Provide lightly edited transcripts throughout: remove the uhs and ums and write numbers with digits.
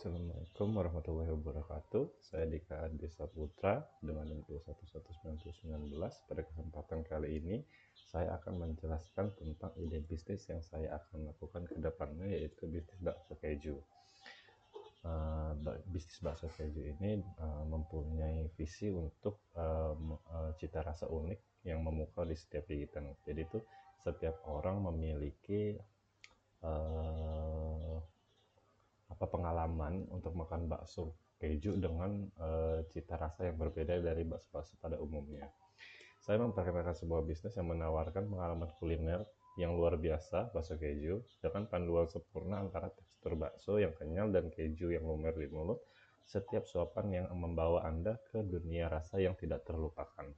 Assalamualaikum warahmatullahi wabarakatuh. Saya Dika Adi Saputra dengan NIM 1119. Pada kesempatan kali ini, saya akan menjelaskan tentang ide bisnis yang saya akan lakukan ke depannya, yaitu bisnis bakso keju. Bisnis bakso keju ini mempunyai visi untuk cita rasa unik yang memukau di setiap gigitan. Jadi itu setiap orang memiliki uh, pengalaman untuk makan bakso keju dengan cita rasa yang berbeda dari bakso-bakso pada umumnya. Saya memperkenalkan sebuah bisnis yang menawarkan pengalaman kuliner yang luar biasa, bakso keju, dengan panduan sempurna antara tekstur bakso yang kenyal dan keju yang lumer di mulut, setiap suapan yang membawa Anda ke dunia rasa yang tidak terlupakan.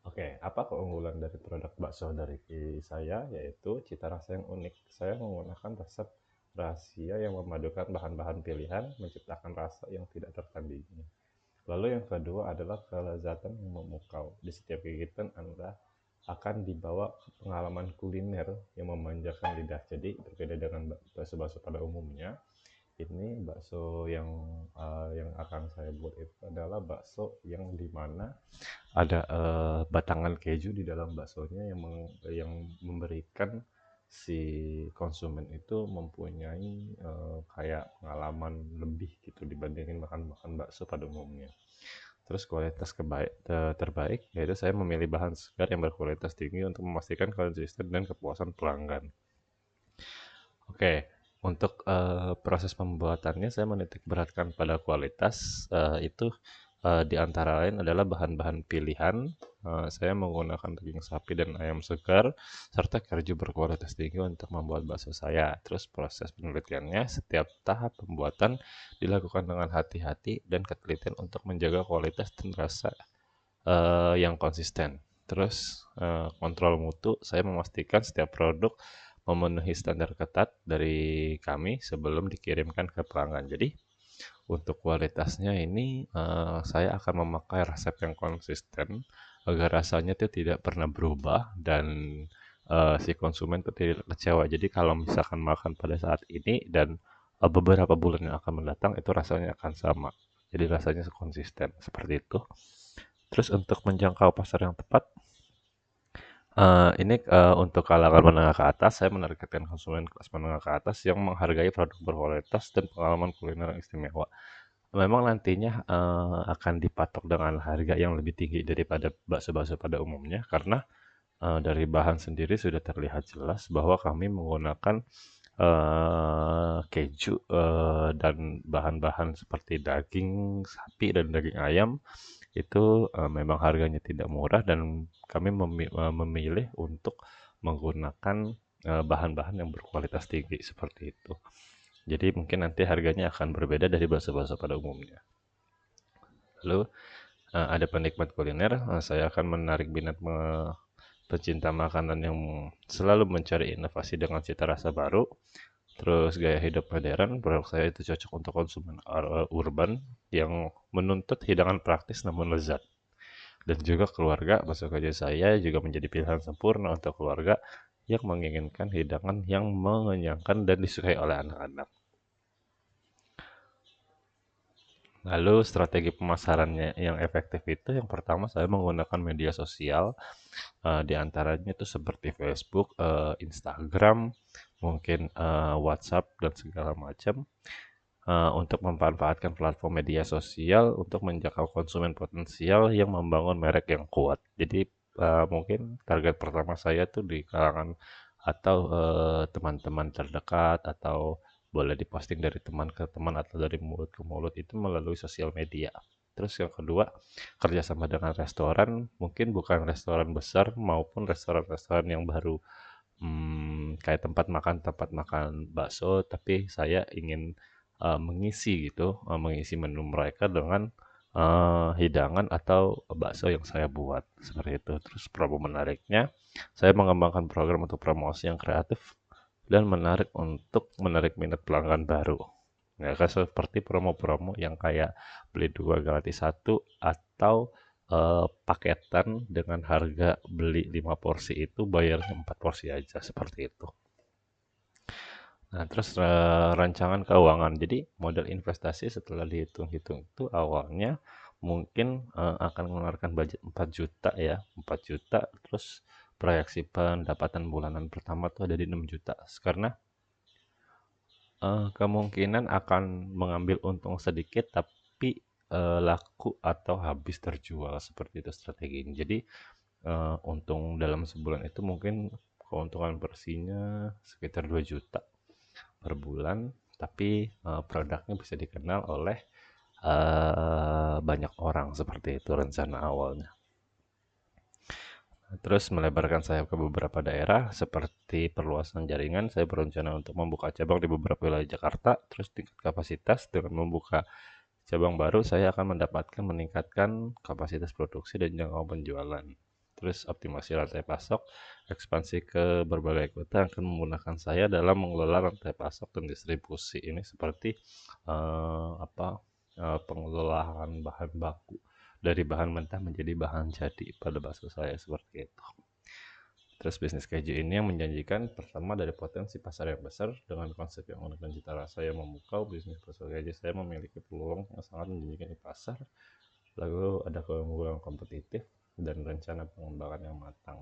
Oke, apa keunggulan dari produk bakso dari saya? Yaitu cita rasa yang unik. Saya menggunakan resep rahasia yang memadukan bahan-bahan pilihan, menciptakan rasa yang tidak tertandingi. Lalu yang kedua adalah kelezatan yang memukau. Di setiap gigitan Anda akan dibawa pengalaman kuliner yang memanjakan lidah. Jadi berbeda dengan bakso-bakso pada umumnya, ini bakso yang akan saya buat itu adalah bakso yang dimana ada batangan keju di dalam baksonya yang memberikan si konsumen itu mempunyai kayak pengalaman lebih gitu dibandingin makan bakso pada umumnya. Terus kualitas terbaik, yaitu saya memilih bahan segar yang berkualitas tinggi untuk memastikan konsisten dan kepuasan pelanggan. Oke, untuk proses pembuatannya saya menitik beratkan pada kualitas, itu di antara lain adalah bahan-bahan pilihan. Saya menggunakan daging sapi dan ayam segar, serta keju berkualitas tinggi untuk membuat bakso saya. Terus proses penelitiannya, setiap tahap pembuatan dilakukan dengan hati-hati dan ketelitian untuk menjaga kualitas dan rasa yang konsisten. Terus kontrol mutu, saya memastikan setiap produk memenuhi standar ketat dari kami sebelum dikirimkan ke pelanggan. Jadi untuk kualitasnya ini saya akan memakai resep yang konsisten agar rasanya itu tidak pernah berubah dan si konsumen itu tidak kecewa. Jadi kalau misalkan makan pada saat ini dan beberapa bulan yang akan mendatang itu rasanya akan sama. Jadi rasanya konsisten seperti itu. Terus untuk menjangkau pasar yang tepat, ini untuk kalangan menengah ke atas, saya menargetkan konsumen kelas menengah ke atas yang menghargai produk berkualitas dan pengalaman kuliner yang istimewa. Memang nantinya akan dipatok dengan harga yang lebih tinggi daripada bakso-bakso pada umumnya, karena dari bahan sendiri sudah terlihat jelas bahwa kami menggunakan keju dan bahan-bahan seperti daging sapi dan daging ayam itu memang harganya tidak murah dan kami memilih untuk menggunakan bahan-bahan yang berkualitas tinggi seperti itu. Jadi mungkin nanti harganya akan berbeda dari bakso-bakso pada umumnya. Lalu ada penikmat kuliner, saya akan menarik minat pecinta makanan yang selalu mencari inovasi dengan cita rasa baru. Terus gaya hidup modern, produk saya itu cocok untuk konsumen urban yang menuntut hidangan praktis namun lezat. Dan juga keluarga, bakso keju saya juga menjadi pilihan sempurna untuk keluarga yang menginginkan hidangan yang mengenyangkan dan disukai oleh anak-anak. Lalu strategi pemasarannya yang efektif itu yang pertama saya menggunakan media sosial, di antaranya itu seperti Facebook, Instagram, mungkin WhatsApp dan segala macam, untuk memanfaatkan platform media sosial untuk menjangkau konsumen potensial yang membangun merek yang kuat. Jadi mungkin target pertama saya tuh di kalangan atau teman-teman terdekat atau boleh diposting dari teman ke teman atau dari mulut ke mulut itu melalui sosial media. Terus yang kedua, kerjasama dengan restoran, mungkin bukan restoran besar maupun restoran-restoran yang baru kayak tempat makan bakso, tapi saya ingin mengisi gitu, mengisi menu mereka dengan hidangan atau bakso yang saya buat seperti itu. Terus promo menariknya, saya mengembangkan program untuk promosi yang kreatif dan menarik minat pelanggan baru. Ya, kan seperti promo-promo yang kayak beli 2 gratis 1 atau paketan dengan harga beli 5 porsi itu bayarnya 4 porsi aja seperti itu. Nah, terus rancangan keuangan. Jadi modal investasi setelah dihitung-hitung itu awalnya mungkin akan mengeluarkan budget 4 juta ya, 4 juta. Terus proyeksi pendapatan bulanan pertama tuh ada di 6 juta. Karena kemungkinan akan mengambil untung sedikit tapi laku atau habis terjual, seperti itu strateginya. Jadi untung dalam sebulan itu mungkin keuntungan bersihnya sekitar 2 juta per bulan, tapi produknya bisa dikenal oleh banyak orang, seperti itu rencana awalnya. Terus melebarkan sayap ke beberapa daerah seperti perluasan jaringan. Saya berencana untuk membuka cabang di beberapa wilayah Jakarta. Terus tingkat kapasitas dengan membuka cabang baru, saya akan meningkatkan kapasitas produksi dan jangkauan penjualan. Terus optimasi rantai pasok, ekspansi ke berbagai kota akan menggunakan saya dalam mengelola rantai pasok dan distribusi. Ini seperti pengelolaan bahan baku dari bahan mentah menjadi bahan jadi pada bakso saya, seperti itu. Terus bisnis keju ini yang menjanjikan, pertama dari potensi pasar yang besar dengan konsep yang unik dan cita rasa yang memukau. Bisnis bakso keju saya memiliki peluang yang sangat menjanjikan di pasar, lalu ada keunggulan kompetitif dan rencana pengembangan yang matang.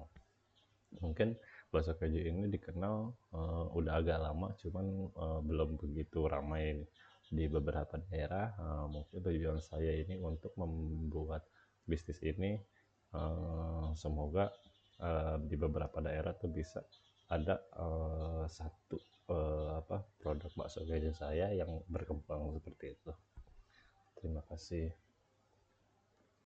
Mungkin bakso keju ini dikenal udah agak lama, cuman belum begitu ramai di beberapa daerah. Mungkin tujuan saya ini untuk membuat bisnis ini, semoga di beberapa daerah tuh bisa ada satu produk bakso keju saya yang berkembang, seperti itu. Terima kasih.